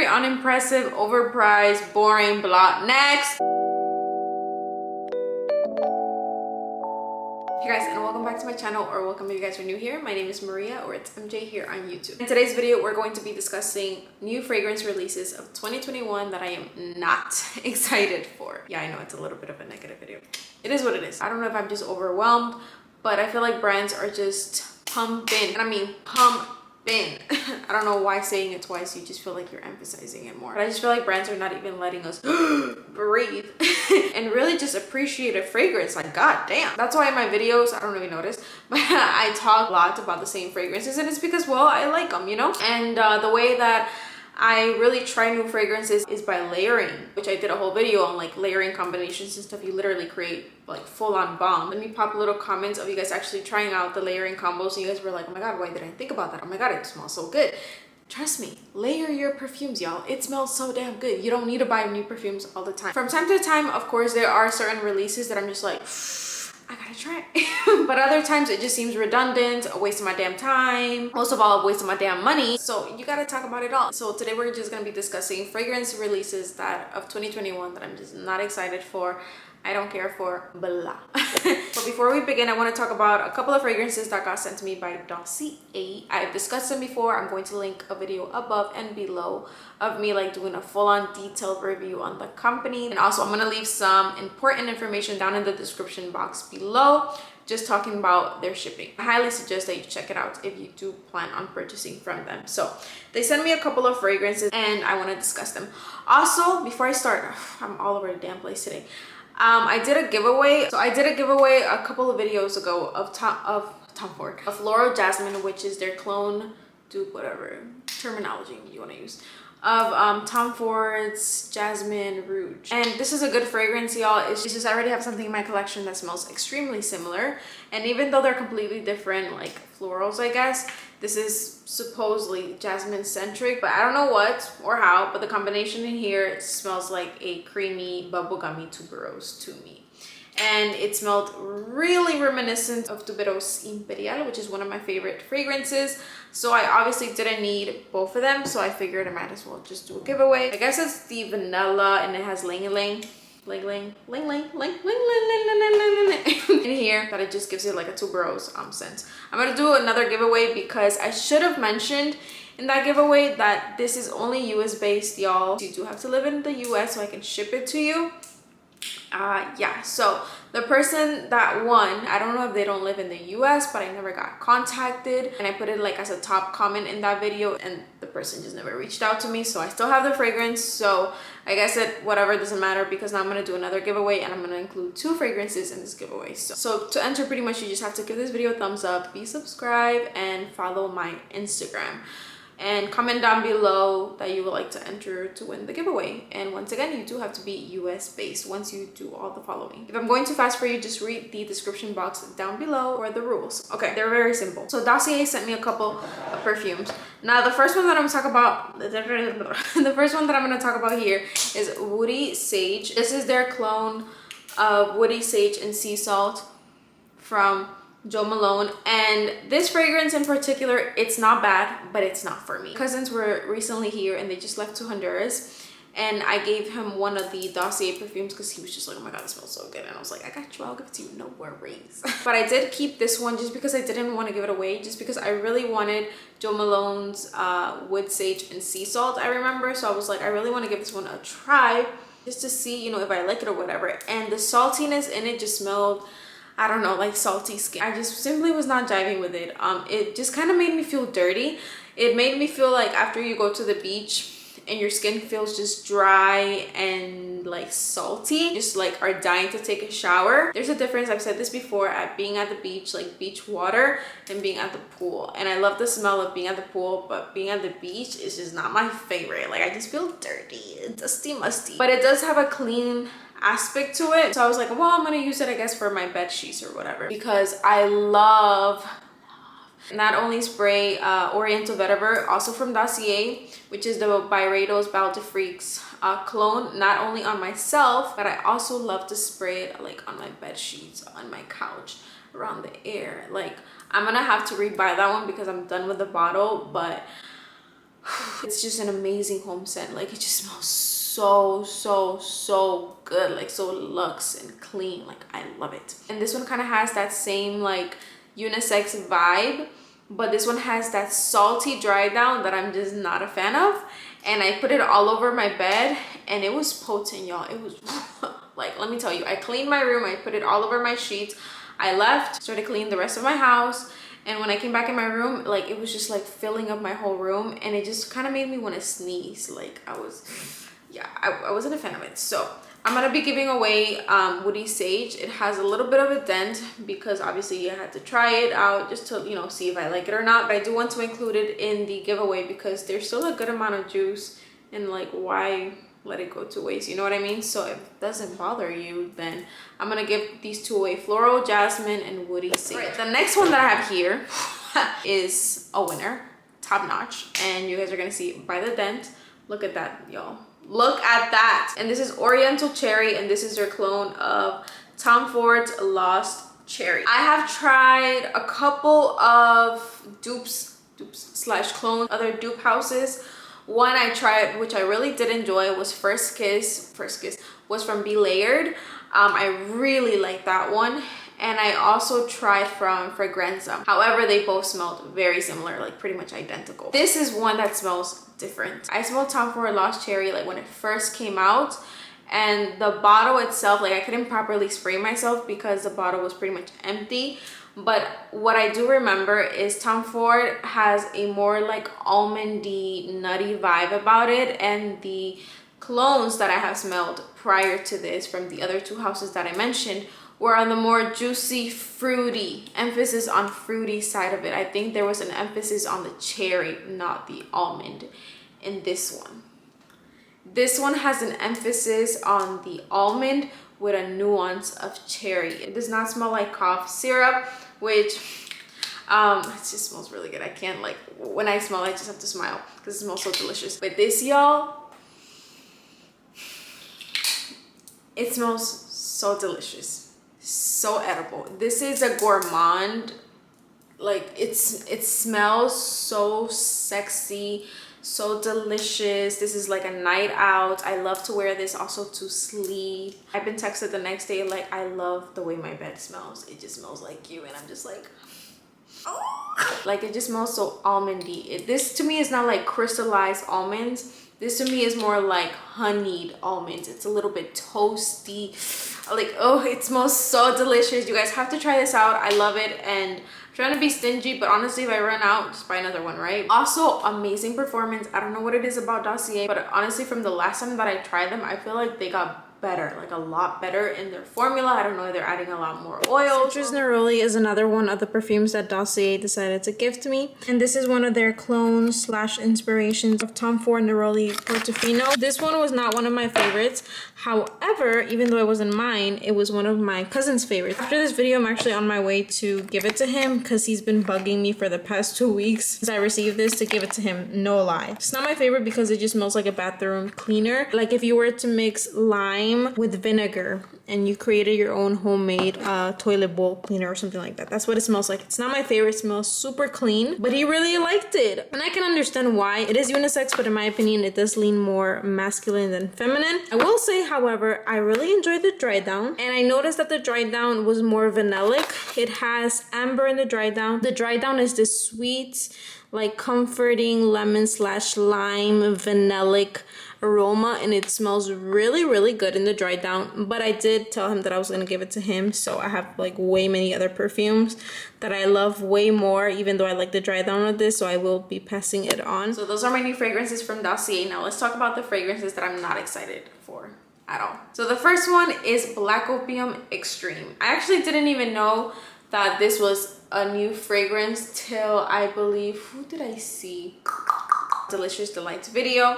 unimpressive, overpriced, boring, blah. Next. Hey guys, and welcome back to my channel, or welcome if you guys are new here. My name is Maria, or it's MJ here on YouTube. In today's video, we're going to be discussing new fragrance releases of 2021 that I am not excited for. Yeah, I know it's a little bit of a negative video. It is what it is. I don't know if I'm just overwhelmed, but I feel like brands are just pumping, and I mean pumping. I don't know why saying it twice, you just feel like you're emphasizing it more. But I just feel like brands are not even letting us breathe and really just appreciate a fragrance. Like, god damn. That's why in my videos, I don't really notice, but I talk a lot about the same fragrances, and it's because, well, I like them, you know? And the way that I really try new fragrances is by layering, which I did a whole video on, like layering combinations and stuff. You literally create like full-on bomb. Let me pop little comments of you guys actually trying out the layering combos, and you guys were like, oh my god, why didn't I think about that? Oh my god, it smells so good. Trust me, layer your perfumes, y'all. It smells so damn good. You don't need to buy new perfumes all the time. From time to time, of course, there are certain releases that I'm just like, I gotta try it. But other times it just seems redundant, a waste of my damn time, most of all a waste of my damn money. So you gotta talk about it all. So today we're just gonna be discussing fragrance releases that of 2021 that I'm just not excited for, I don't care for, blah. But before we begin, I want to talk about a couple of fragrances that got sent to me by Dossier. I've discussed them before. I'm going to link a video above and below of me like doing a full-on detailed review on the company. And also I'm going to leave some important information down in the description box below, just talking about their shipping. I highly suggest that you check it out if you do plan on purchasing from them. So they sent me a couple of fragrances and I want to discuss them. Also, before I start, I'm all over the damn place today. I did a giveaway. So I did a giveaway a couple of videos ago of Tom Ford, of Floral Jasmine, which is their clone, dupe, whatever terminology you want to use, of Tom Ford's Jasmine Rouge. And this is a good fragrance, y'all. It's just I already have something in my collection that smells extremely similar. And even though they're completely different, like florals, I guess, this is supposedly jasmine centric, but I don't know what or how, but the combination in here, it smells like a creamy bubblegummy tuberose to me. And it smelled really reminiscent of Tuberose Imperial, which is one of my favorite fragrances. So I obviously didn't need both of them, so I figured I might as well just do a giveaway. I guess it's the vanilla and it has ling-a-ling in here, that it just gives it like a tuberose scent. I'm gonna do another giveaway because I should have mentioned in that giveaway that this is only US based, y'all. You do have to live in the US so I can ship it to you. Yeah, so the person that won, I don't know if they don't live in the US, but I never got contacted, and I put it like as a top comment in that video, and the person just never reached out to me. So I still have the fragrance, so I guess it whatever, doesn't matter, because now I'm gonna do another giveaway and I'm gonna include 2 fragrances in this giveaway. So to enter, pretty much you just have to give this video a thumbs up, be subscribed, and follow my Instagram. And comment down below that you would like to enter to win the giveaway. And once again, you do have to be US based once you do all the following. If I'm going too fast for you, just read the description box down below for the rules. Okay, they're very simple. So Dossier sent me a couple of perfumes. Now the first one that I'm gonna talk about, the first one that I'm gonna talk about here is Woody Sage. This is their clone of Woody Sage and Sea Salt from Jo Malone. And this fragrance in particular, it's not bad, but it's not for me. Cousins were recently here and they just left to Honduras, and I gave him one of the Dossier perfumes because he was just like, oh my god, it smells so good. And I was like, I got you, I'll give it to you, no worries. But I did keep this one just because I didn't want to give it away, just because I really wanted Jo Malone's Wood Sage and Sea Salt, I remember. So I was like, I really want to give this one a try just to see, you know, if I like it or whatever. And the saltiness in it just smelled, I don't know, like salty skin. I just simply was not jiving with it. It just kind of made me feel dirty. It made me feel like after you go to the beach and your skin feels just dry and like salty, just like are dying to take a shower. There's a difference, I've said this before, at being at the beach, like beach water, and being at the pool. And I love the smell of being at the pool, but being at the beach is just not my favorite. Like I just feel dirty, dusty, musty. But it does have a clean aspect to it, so I was like, well, I'm gonna use it, I guess, for my bed sheets or whatever, because I love not only spray Oriental Vetiver, also from Dossier, which is the Byredo's Bow to Freaks clone, not only on myself, but I also love to spray it like on my bed sheets, on my couch, around the air. Like I'm gonna have to rebuy that one because I'm done with the bottle, but It's just an amazing home scent. Like, it just smells so good, like so luxe and clean. Like, I love it. And this one kind of has that same like unisex vibe, but this one has that salty dry down that I'm just not a fan of. And I put it all over my bed and it was potent, y'all. It was like, let me tell you, I cleaned my room, I put it all over my sheets, I left, started cleaning the rest of my house, and when I came back in my room, like, it was just like filling up my whole room, and it just kind of made me want to sneeze. Like, I wasn't a fan of it. So I'm gonna be giving away Woody Sage. It has a little bit of a dent because obviously I had to try it out just to, you know, see if I like it or not. But I do want to include it in the giveaway because there's still a good amount of juice, and like, why let it go to waste, you know what I mean? So if it doesn't bother you, then I'm gonna give these two away: Floral, Jasmine, and Woody Sage. Right, the next one that I have here is a winner, top notch, and you guys are gonna see by the dent. Look at that, y'all. Look at that. And this is Oriental Cherry, and this is their clone of Tom Ford's Lost Cherry. I have tried a couple of dupes slash clones, other dupe houses. One I tried, which I really did enjoy, was First Kiss was from Be Layered. I really like that one. And I also tried from Fragranza. However, they both smelled very similar, like pretty much identical. This is one that smells different. I smelled Tom Ford Lost Cherry like when it first came out, and the bottle itself, like, I couldn't properly spray myself because the bottle was pretty much empty. But what I do remember is Tom Ford has a more like almondy, nutty vibe about it, and the clones that I have smelled prior to this from the other two houses that I mentioned were on the more juicy, fruity, emphasis on fruity side of it. I think there was an emphasis on the cherry, not the almond in this one. This one has an emphasis on the almond with a nuance of cherry. It does not smell like cough syrup, which it just smells really good. I can't, like, when I smell I just have to smile because it smells so delicious. But this, y'all, it smells so delicious, so edible. This is a gourmand. Like, it smells so sexy, so delicious. This is like a night out. I love to wear this also to sleep. I've been texted the next day like, I love the way my bed smells. It just smells like you. And I'm just like, oh. Like, it just smells so almondy. This to me is not like crystallized almonds. This to me is more like honeyed almonds. It's a little bit toasty. Like, oh, it smells so delicious. You guys have to try this out. I love it. And I'm trying to be stingy, but honestly, if I run out, just buy another one, right? Also, amazing performance. I don't know what it is about Dossier, but honestly, from the last time that I tried them, I feel like they got better, like a lot better in their formula. I don't know if they're adding a lot more oil. Citrus Neroli is another one of the perfumes that Dossier decided to gift me, and this is one of their clones slash inspirations of Tom Ford Neroli Portofino. This one was not one of my favorites. However, even though it wasn't mine, it was one of my cousin's favorites. After this video, I'm actually on my way to give it to him because he's been bugging me for the past 2 weeks since I received this to give it to him. No lie. It's not my favorite because it just smells like a bathroom cleaner. Like if you were to mix lime with vinegar and you created your own homemade toilet bowl cleaner or something like that. That's what it smells like. It's not my favorite. It smells super clean, but he really liked it. And I can understand why. It is unisex, but in my opinion, it does lean more masculine than feminine. I will say, however, I really enjoyed the dry down, and I noticed that the dry down was more vanillic. It has amber in the dry down. The dry down is this sweet, like comforting lemon slash lime vanillic aroma, and it smells really good in the dry down. But I did tell him that I was gonna give it to him, so I have like way many other perfumes that I love way more, even though I like the dry down of this, so I will be passing it on. So those are my new fragrances from Dossier. Now let's talk about the fragrances that I'm not excited for at all. So the first one is Black Opium Extreme. I actually didn't even know that this was a new fragrance till I believe, who did I see? Delicious Delights video.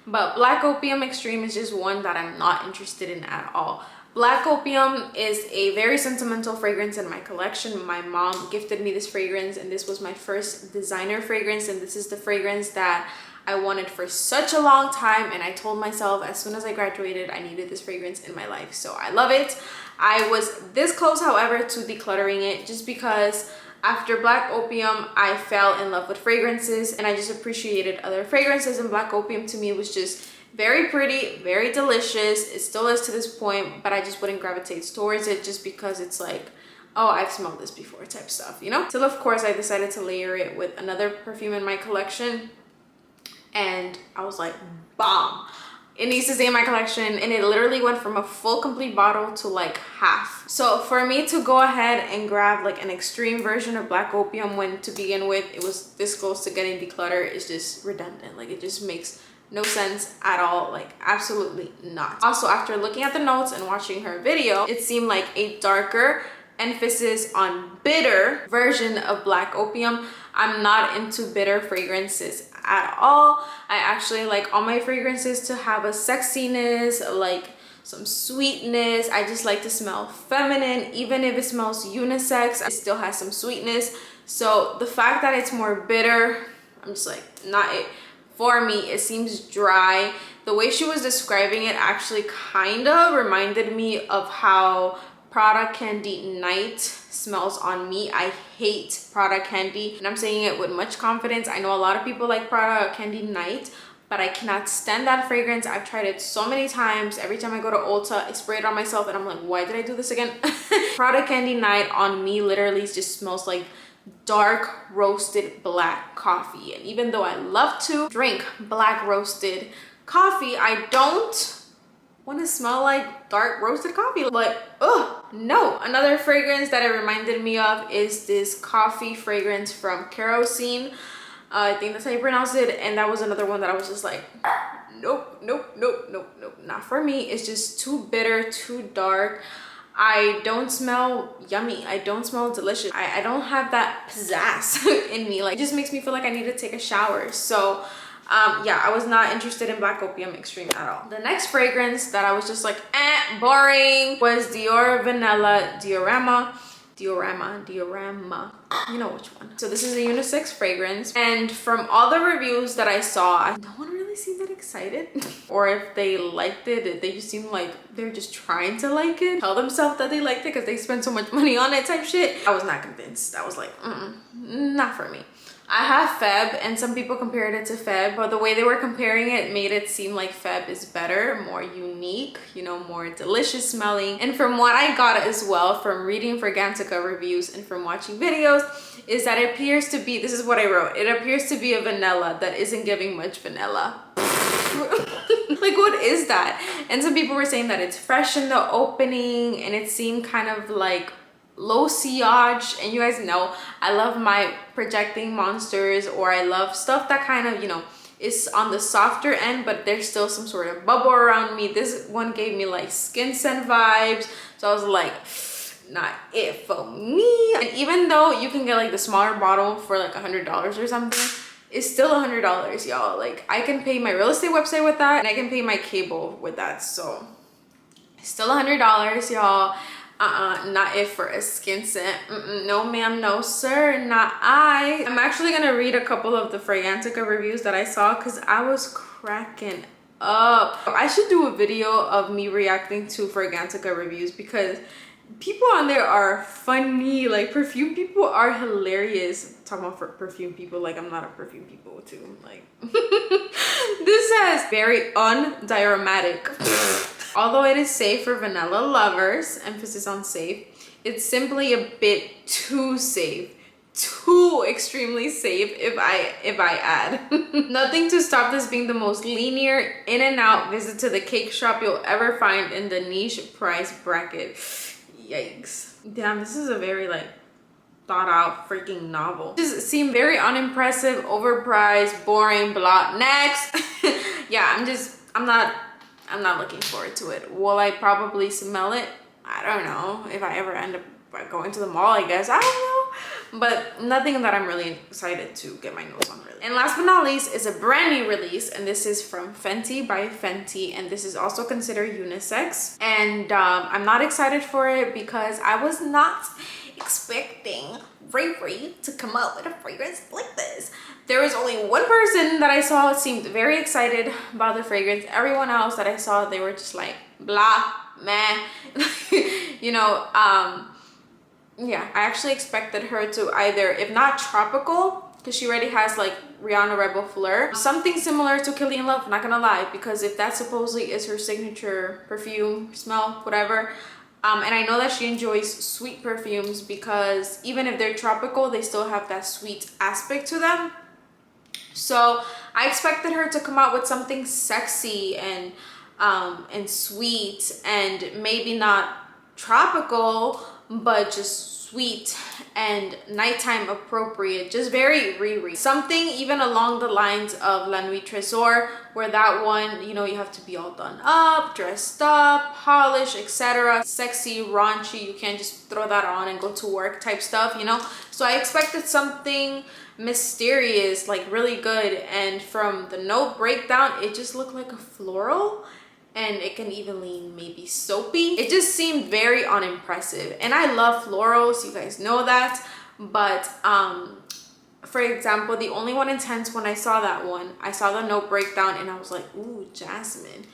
But Black Opium Extreme is just one that I'm not interested in at all. Black Opium is a very sentimental fragrance in my collection. My mom gifted me this fragrance, and this was my first designer fragrance, and this is the fragrance that I wanted for such a long time, and I told myself as soon as I graduated I needed this fragrance in my life. So I love it. I was this close, however, to decluttering it just because After Black Opium, I fell in love with fragrances and I just appreciated other fragrances, and Black Opium to me was just very pretty, very delicious. It still is to this point, but I just wouldn't gravitate towards it just because it's like, oh, I've smelled this before type stuff, you know? Till of course I decided to layer it with another perfume in my collection, and I was like, bomb. It needs to stay in my collection, and it literally went from a full complete bottle to like half. So for me to go ahead and grab like an extreme version of Black Opium when to begin with it was this close to getting decluttered is just redundant. Like, it just makes no sense at all, like absolutely not. Also, after looking at the notes and watching her video, it seemed like a darker emphasis on bitter version of Black Opium. I'm not into bitter fragrances at all. I actually like all my fragrances to have a sexiness, like some sweetness. I just like to smell feminine. Even if it smells unisex, it still has some sweetness. So the fact that it's more bitter, I'm just like, not it for me. It seems dry. The way she was describing it actually kind of reminded me of how Prada Candy Night smells on me. I hate Prada Candy, and I'm saying it with much confidence. I know a lot of people like Prada Candy Night, but I cannot stand that fragrance. I've tried it so many times. Every time I go to Ulta, I spray it on myself and I'm like, why did I do this again? Prada Candy Night on me literally just smells like dark roasted black coffee. And even though I love to drink black roasted coffee, I don't want to smell like dark roasted coffee. But no. Another fragrance that it reminded me of is this coffee fragrance from Kerosene. I think that's how you pronounce it. And that was another one that I was just like, nope, nope, nope, nope, nope, not for me. It's just too bitter, too dark. I don't smell yummy. I don't smell delicious. I don't have that pizzazz in me. Like, it just makes me feel like I need to take a shower. So yeah, I was not interested in Black Opium Extreme at all. The next fragrance that I was just like, boring, was Dior Vanilla Diorama. Diorama, you know which one. So this is a unisex fragrance, and from all the reviews that I saw, no one really seemed that excited. Or if they liked it, they just seemed like they're just trying to like it, tell themselves that they liked it because they spent so much money on it type shit. I was not convinced. I was like, not for me. I have Feb, and some people compared it to Feb, but the way they were comparing it made it seem like Feb is better, more unique, you know, more delicious smelling. And from what I got as well from reading Fragrantica reviews and from watching videos, is that it appears to be, this is what I wrote, it appears to be a vanilla that isn't giving much vanilla. Like, what is that? And some people were saying that it's fresh in the opening, and it seemed kind of like low sillage. And you guys know I love my projecting monsters, or I love stuff that kind of, you know, is on the softer end, but there's still some sort of bubble around me. This one gave me like skin scent vibes, so I was like, not it for me. And even though you can get like the smaller bottle for like $100 or something, it's still $100, y'all. Like, I can pay my real estate website with that, and I can pay my cable with that, so it's still $100, y'all. Not it for a skin scent. No ma'am, no sir, not I. I'm actually gonna read a couple of the Fragrantica reviews that I saw because I was cracking up. I should do a video of me reacting to Fragrantica reviews because people on there are funny. Like, perfume people are hilarious. Talking about for perfume people, like, I'm not a perfume people too. Like, this says very undioramatic. Although it is safe for vanilla lovers, emphasis on safe, it's simply a bit too safe. Too extremely safe, if I add. Nothing to stop this being the most linear in and out visit to the cake shop you'll ever find in the niche price bracket. Yikes. Damn, this is a very like thought out freaking novel. Just seem very unimpressive, overpriced, boring, blah. Next. Yeah, I'm not looking forward to it. Will I probably smell it? I don't know. If I ever end up going to the mall, I guess. I don't know. But nothing that I'm really excited to get my nose on, really. And last but not least is a brand new release, and this is from Fenty by Fenty, and this is also considered unisex. And I'm not excited for it because I was not expecting Ray to come up with a fragrance like this. There was only one person that I saw seemed very excited about the fragrance. Everyone else that I saw, they were just like blah, meh. You know, yeah, I actually expected her to either, if not tropical, because she already has like Rihanna Rebel Fleur, something similar to Killing Love, not gonna lie, because if that supposedly is her signature perfume, smell, whatever. And I know that she enjoys sweet perfumes because even if they're tropical, they still have that sweet aspect to them. So I expected her to come out with something sexy and sweet, and maybe not tropical, but just sweet and nighttime appropriate, just very Riri. Something even along the lines of La Nuit Trésor, where that one, you know, you have to be all done up, dressed up, polished, etc. Sexy, raunchy, you can't just throw that on and go to work type stuff, you know? So I expected something mysterious, like really good, and from the note breakdown, it just looked like a floral. And it can even lean maybe soapy. It just seemed very unimpressive. And I love florals, you guys know that. But for example, the Only One Intense, when I saw that one, I saw the note breakdown and I was like, ooh, jasmine,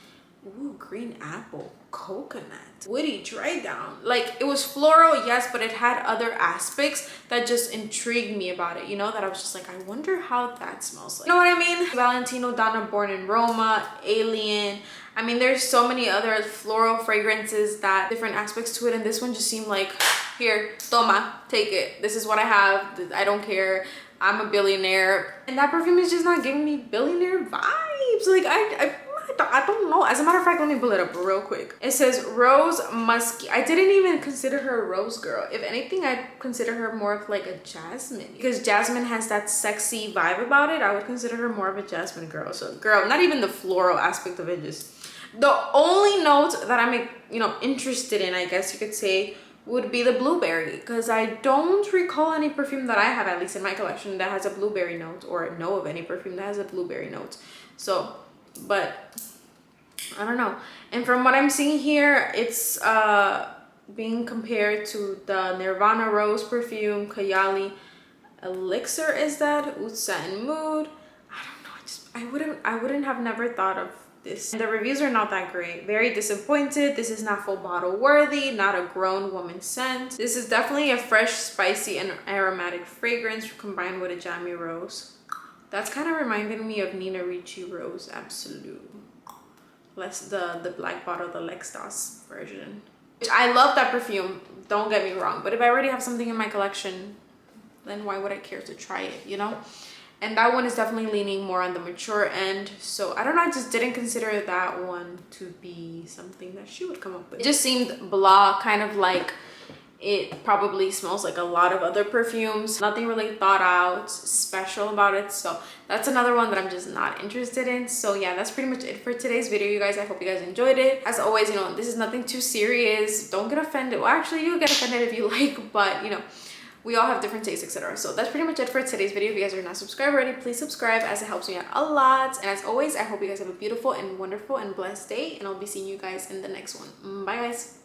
ooh, green apple, coconut, woody dry down. Like, it was floral, yes, but it had other aspects that just intrigued me about it, you know, that I was just like, I wonder how that smells like. You know what I mean? Valentino Donna Born in Roma, Alien. I mean, there's so many other floral fragrances that different aspects to it, and this one just seemed like, here, toma, take it. This is what I have. I don't care. I'm a billionaire. And that perfume is just not giving me billionaire vibes. Like, I don't know. As a matter of fact, let me pull it up real quick. It says Rose Musky. I didn't even consider her a rose girl. If anything, I consider her more of like a jasmine, because jasmine has that sexy vibe about it. I would consider her more of a jasmine girl. So girl, not even the floral aspect of it. Just the only note that I'm, you know, interested in, I guess you could say, would be the blueberry, because I don't recall any perfume that I have, at least in my collection, that has a blueberry note, or know of any perfume that has a blueberry note. So, but I don't know. And from what I'm seeing here, it's being compared to the Nirvana Rose perfume, Kayali Elixir, is that? Oud Satin Mood. I don't know. I wouldn't have never thought of this. The reviews are not that great. Very disappointed. This is not full bottle worthy, not a grown woman scent. This is definitely a fresh, spicy, and aromatic fragrance combined with a jammy rose. That's kind of reminding me of Nina Ricci Rose Absolute. Less the black bottle, the Lextas version. Which I love that perfume, don't get me wrong. But if I already have something in my collection, then why would I care to try it, you know? And that one is definitely leaning more on the mature end. So I don't know, I just didn't consider that one to be something that she would come up with. It just seemed blah, kind of like it probably smells like a lot of other perfumes. Nothing really thought out, special about it. So that's another one that I'm just not interested in. So yeah, that's pretty much it for today's video, you guys. I hope you guys enjoyed it. As always, you know, this is nothing too serious. Don't get offended. Well, actually, you'll get offended if you like, but you know, we all have different tastes, etc. So that's pretty much it for today's video. If you guys are not subscribed already, please subscribe, as it helps me out a lot. And as always, I hope you guys have a beautiful and wonderful and blessed day, and I'll be seeing you guys in the next one. Bye guys.